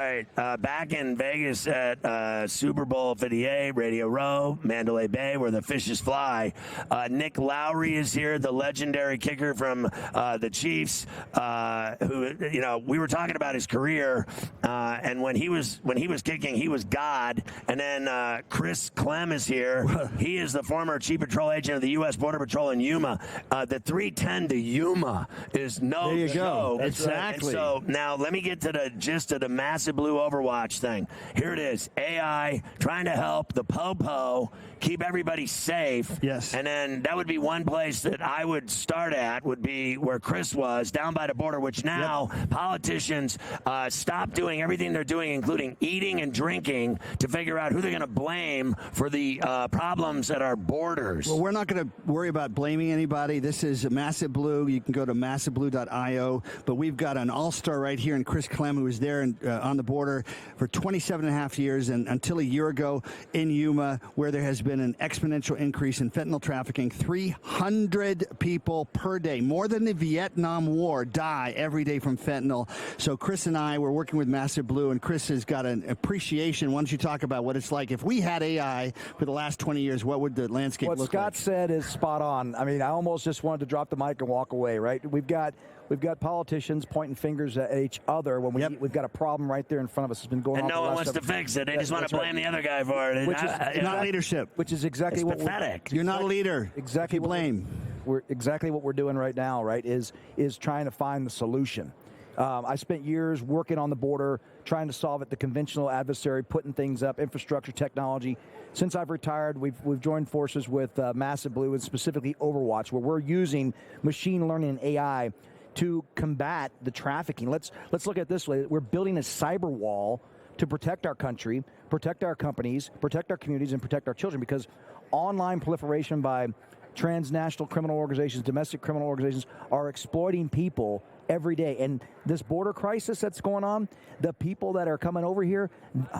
All right, back in Vegas at Super Bowl 58, Radio Row, Mandalay Bay, where the fishes fly. Nick Lowery is here, the legendary kicker from the Chiefs, who, you know, we were talking about his career, and when he was kicking, he was God. And then Chris Clem is here. He is the former chief patrol agent of the U.S. Border Patrol in Yuma. The 310 to Yuma is no there you joke. Go. Exactly. So now let me get to the gist of the massive blue Overwatch thing. Here it is. AI trying to help the Popo keep everybody safe. Yes. And then that would be one place that I would start at, would be where Chris was, down by the border, which now politicians stop doing everything they're doing, including eating and drinking, to figure out who they're going to blame for the problems at our borders. Well, we're not going to worry about blaming anybody. This is Massive Blue. You can go to massiveblue.io. But we've got an all-star right here in Chris Clem, who was there on the border for 27 and a half years, and until a year ago in Yuma, where there has been an exponential increase in fentanyl trafficking. 300 people per day, more than the Vietnam War, die every day from fentanyl. So Chris and I were working with Massive Blue, and Chris has got an appreciation. Why don't you talk about what it's like? If we had AI for the last 20 years, what would the landscape look like? What Scott said is spot on. I mean, I almost just wanted to drop the mic and walk away, right? We've got politicians pointing fingers at each other when we've got a problem right there in front of us. It's been going on. And no one wants to fix it. They just want to blame the other guy for it. Which is not leadership. Which is exactly what pathetic. You're not a leader. Exactly you blame. We're exactly what we're doing right now, right? Is trying to find the solution. I spent years working on the border, trying to solve it, the conventional adversary, putting things up, infrastructure, technology. Since I've retired, we've joined forces with Massive Blue, and specifically Overwatch, where we're using machine learning and AI to combat the trafficking. Let's look at it this way. We're building a cyber wall to protect our country, protect our companies, protect our communities, and protect our children, because online proliferation by transnational criminal organizations, domestic criminal organizations, are exploiting people every day. And this border crisis that's going on, the people that are coming over here,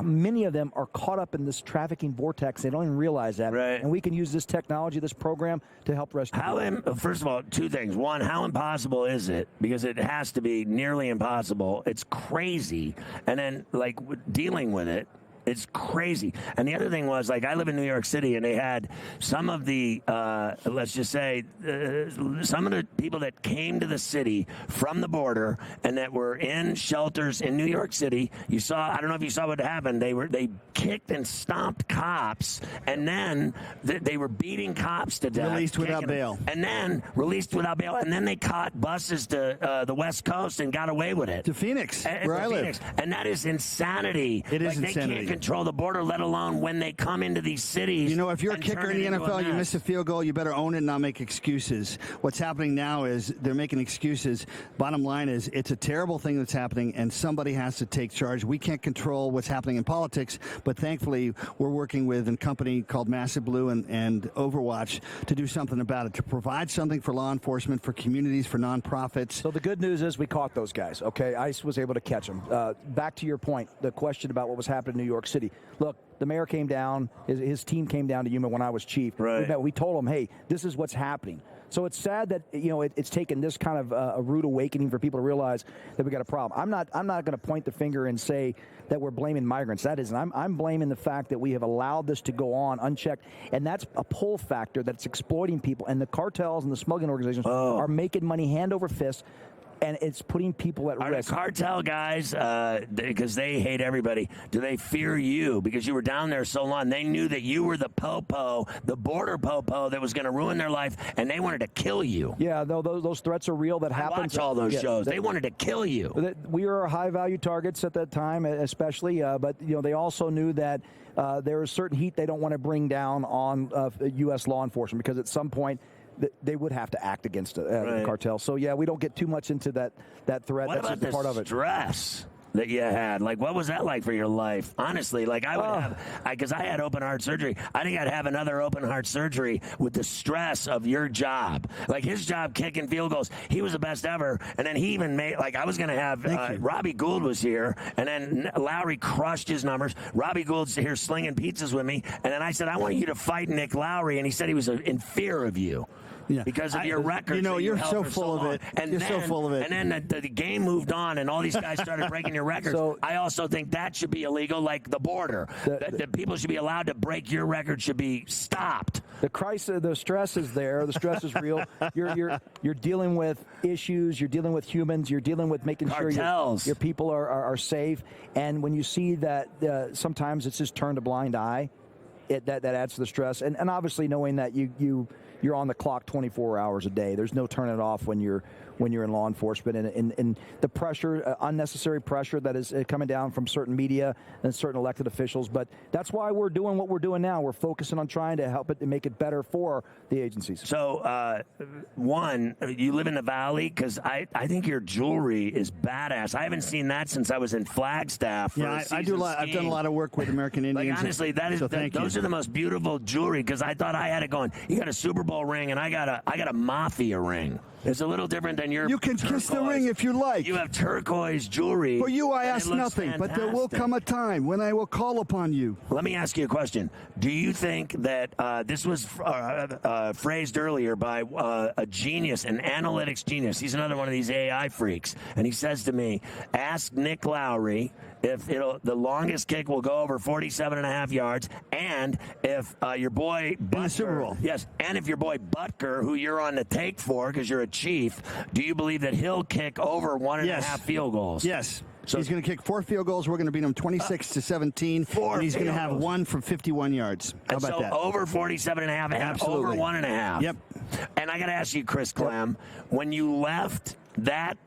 many of them are caught up in this trafficking vortex. They don't even realize that. Right. And we can use this technology, this program, to help rescue people. First of all, two things. One, how impossible is it? Because it has to be nearly impossible. It's crazy. And then, like, dealing with it, it's crazy. And the other thing was, like, I live in New York City, and they had some of the, let's just say, some of the people that came to the city from the border and that were in shelters in New York City. You saw, I don't know if you saw what happened. They kicked and stomped cops, and then they were beating cops to death. Released without bail. And then released without bail. And then they caught buses to the West Coast and got away with it. To Phoenix, where I live. And that is insanity. It is insanity. They can't control the border, let alone when they come into these cities. You know, if you're a kicker in the NFL, you miss a field goal, you better own it and not make excuses. What's happening now is they're making excuses. Bottom line is, it's a terrible thing that's happening, and somebody has to take charge. We can't control what's happening in politics, but thankfully we're working with a company called Massive Blue and Overwatch to do something about it, to provide something for law enforcement, for communities, for nonprofits. So the good news is we caught those guys, okay? ICE was able to catch them. Back to your point, the question about what was happening in New York City. Look, the mayor came down, his team came down to Yuma when I was chief. Right. We told him, hey, this is what's happening. So it's sad that, you know, it's taken this kind of a rude awakening for people to realize that we got a problem. I'm not going to point the finger and say that we're blaming migrants. That isn't. I'm blaming the fact that we have allowed this to go on unchecked, and that's a pull factor that's exploiting people. And the cartels and the smuggling organizations are making money hand over fist. And it's putting people at risk. Are the cartel guys, because they hate everybody, do they fear you? Because you were down there so long. They knew that you were the popo, the border popo that was going to ruin their life, and they wanted to kill you. Yeah, those threats are real. That happened. I watch all those shows. They wanted to kill you. We were high-value targets at that time, especially. But, you know, they also knew that there is certain heat they don't want to bring down on U.S. law enforcement, because at some point they would have to act against the cartel. So, yeah, we don't get too much into that threat. What That's about just part of it. Stress that you had? Like, what was that like for your life? Honestly, like, I would have, because I had open heart surgery. I think I'd have another open heart surgery with the stress of your job. Like, his job kicking field goals, he was the best ever. And then he even made, like, I was going to have, Robbie Gould was here, and then Lowery crushed his numbers. Robbie Gould's here slinging pizzas with me. And then I said, I want you to fight Nick Lowery. And he said he was in fear of you. because of your record. You know, you're so full of it. And you're then, so full of it. And then the game moved on, and all these guys started breaking your records. So, I also think that should be illegal, like the border. That people should be allowed to break your record should be stopped. The crisis, the stress is there. The stress is real. You're dealing with issues. You're dealing with humans. You're dealing with making Cartels. sure your people are safe. And when you see that, sometimes it's just turned a blind eye. That adds to the stress. And obviously knowing that you're on the clock 24 hours a day. There's no turning it off when you're in law enforcement, and the pressure, unnecessary pressure that is coming down from certain media and certain elected officials. But that's why we're doing what we're doing now. We're focusing on trying to help it and make it better for the agencies. So, one, you live in the Valley? Because I think your jewelry is badass. I haven't seen that since I was in Flagstaff. I do a lot. I've done a lot of work with American Indians. Like, honestly, those are the most beautiful jewelry, because I thought I had it going. You got a Super Bowl ring, and I got a Mafia ring. It's a little different than your. You can kiss the ring if you like. You have turquoise jewelry. For you, I ask nothing, but there will come a time when I will call upon you. Let me ask you a question. Do you think that this was phrased earlier by a genius, an analytics genius? He's another one of these AI freaks, and he says to me, "Ask Nick Lowery if the longest kick will go over 47.5 yards, and if your boy Butker, in the Super Bowl, yes, and if your boy Butker, who you're on the take for because you're a chief, do you believe that he'll kick over 1.5 field goals?" Yes. So he's going to kick 4 field goals. We're going to beat him 26-17, and he's going to have one from 51 yards. How about that? Over 47.5 and over 1.5. Yep. And I got to ask you, Chris Clem, when you left that,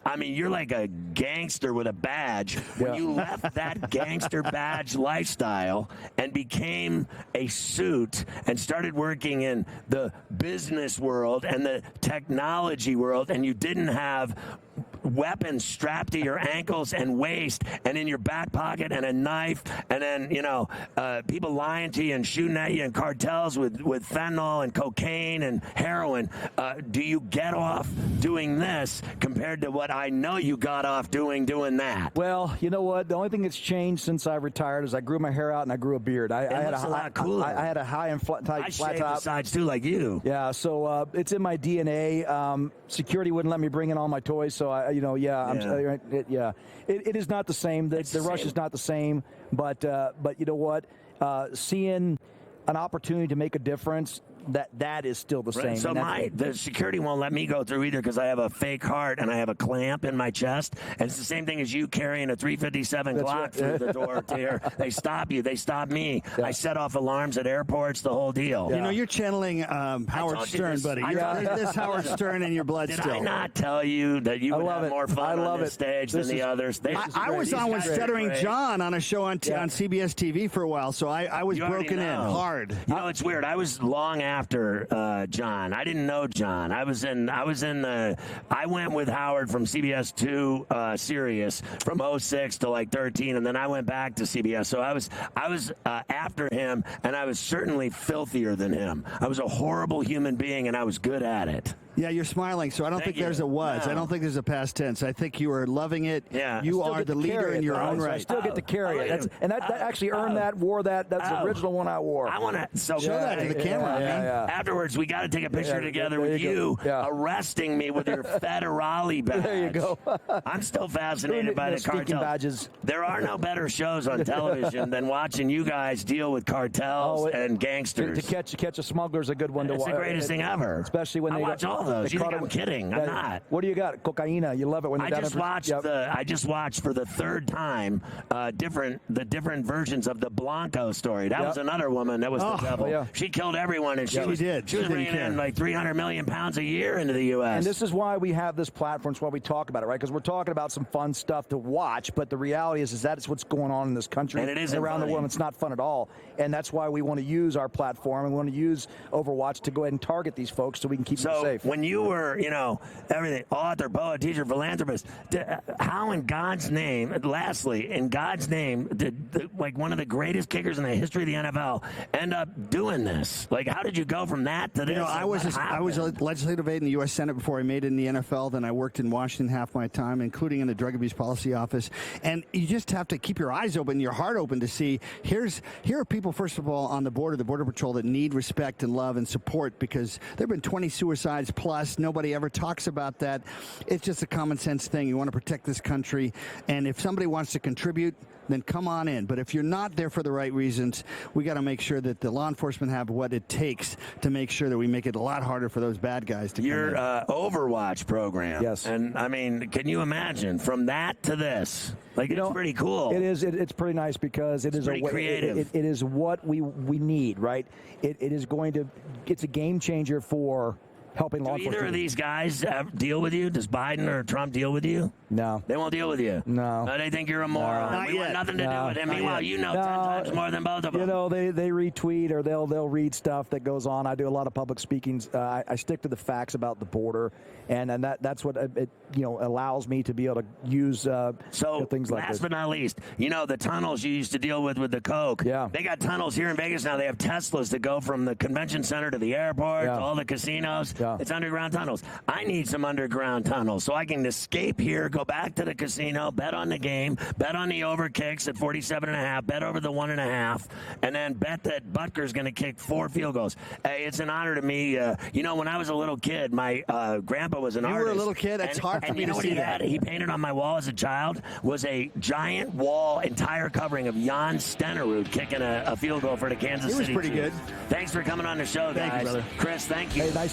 I mean, you're like a gangster with a badge. When you left that gangster badge lifestyle and became a suit and started working in the business world and the technology world, and you didn't have weapons strapped to your ankles and waist and in your back pocket and a knife, and then, people lying to you and shooting at you in cartels with fentanyl and cocaine and heroin, do you get off doing this compared to what I know you got off doing that? Well, you know what? The only thing that's changed since I retired is I grew my hair out and I grew a beard. I had a lot cooler. I had a high and flat top. I shaved the sides too, like you. Yeah, so it's in my DNA. Security wouldn't let me bring in all my toys, so it is not the same. The rush is not the same, but you know what? Seeing an opportunity to make a difference, that is still the same. So the security won't let me go through either, because I have a fake heart and I have a clamp in my chest, and it's the same thing as you carrying a 357 Glock through the door to here. They stop you. They stop me. Yeah. I set off alarms at airports, the whole deal. Yeah. You're channeling Howard Stern, buddy. There's Howard Stern in your blood still. Did I not tell you that you would have more fun on this stage than the others? I was on with Stuttering John on a show on CBS TV for a while, so I was broken in hard. It's weird. I was long after John. I didn't know John. I went with Howard from CBS to Sirius from 06 to like 13, and then I went back to CBS. So I was after him, and I was certainly filthier than him. I was a horrible human being, and I was good at it. Yeah, you're smiling, so I don't think there's a was. No. I don't think there's a past tense. I think you are loving it. Yeah. You are the leader in your own right. I still get to carry it. That actually earned that, wore that. That's the original one I wore. I want to show that to the camera. Yeah. Afterwards, we got to take a picture together with you arresting me with your federale badge. There you go. I'm still fascinated by the cartel badges. There are no better shows on television than watching you guys deal with cartels and gangsters. To catch a smuggler is a good one to watch. It's the greatest thing ever. Especially when I watch all those. You think I'm kidding? I'm not. What do you got? Cocaina. You love it when I just watched for the third time the different versions of the Blanco story. That was another woman that was the devil. Yeah. She killed everyone, and she was bringing in like 300 million pounds a year into the U.S. And this is why we have this platform. It's why we talk about it, right? Because we're talking about some fun stuff to watch, but the reality is that's what's going on in this country and it is around the world. It's not fun at all, and that's why we want to use our platform and we want to use Overwatch to go ahead and target these folks so we can keep them safe. when you were, everything, author, poet, teacher, philanthropist, how in God's name, lastly, in God's name, did one of the greatest kickers in the history of the NFL end up doing this? Like, how did you go from that to this? I was a legislative aide in the U.S. Senate before I made it in the NFL. Then I worked in Washington half my time, including in the Drug Abuse Policy Office. And you just have to keep your eyes open, your heart open to see here are people, first of all, on the Border Patrol that need respect and love and support, because there have been 20 suicides plus. Nobody ever talks about that. It's just a common sense thing. You want to protect this country. And if somebody wants to contribute, then come on in. But if you're not there for the right reasons, we got to make sure that the law enforcement have what it takes to make sure that we make it a lot harder for those bad guys to come in. Your Overwatch program. Yes. And, I mean, can you imagine from that to this? Like, it's pretty cool. It is. It's pretty nice because it is pretty creative. It is what we need, right? It is going to. It's a game changer for helping law enforcement. Either of these guys deal with you? Does Biden or Trump deal with you? No. They won't deal with you? No. They think you're a moron. Not we yet. want nothing to do with him. Meanwhile, 10 times more than both of them. They retweet or they'll read stuff that goes on. I do a lot of public speakings. I stick to the facts about the border, and that's what it allows me to be able to use things like this. Last but not least, the tunnels you used to deal with the coke. Yeah. They got tunnels here in Vegas now. They have Teslas that go from the convention center to the airport, to all the casinos. Yeah. It's underground tunnels. I need some underground tunnels so I can escape here, go back to the casino, bet on the game, bet on the over kicks at 47.5, bet over the 1.5, and then bet that Butker's going to kick 4 field goals. It's an honor to me. When I was a little kid, my grandpa was an artist. You were a little kid? It's hard for me to see that. He painted on my wall as a child was a giant wall, entire covering of Jan Stenerud kicking a field goal for the Kansas City. He was pretty good. Thanks for coming on the show, guys. Thank you, brother. Chris, thank you. Hey, nice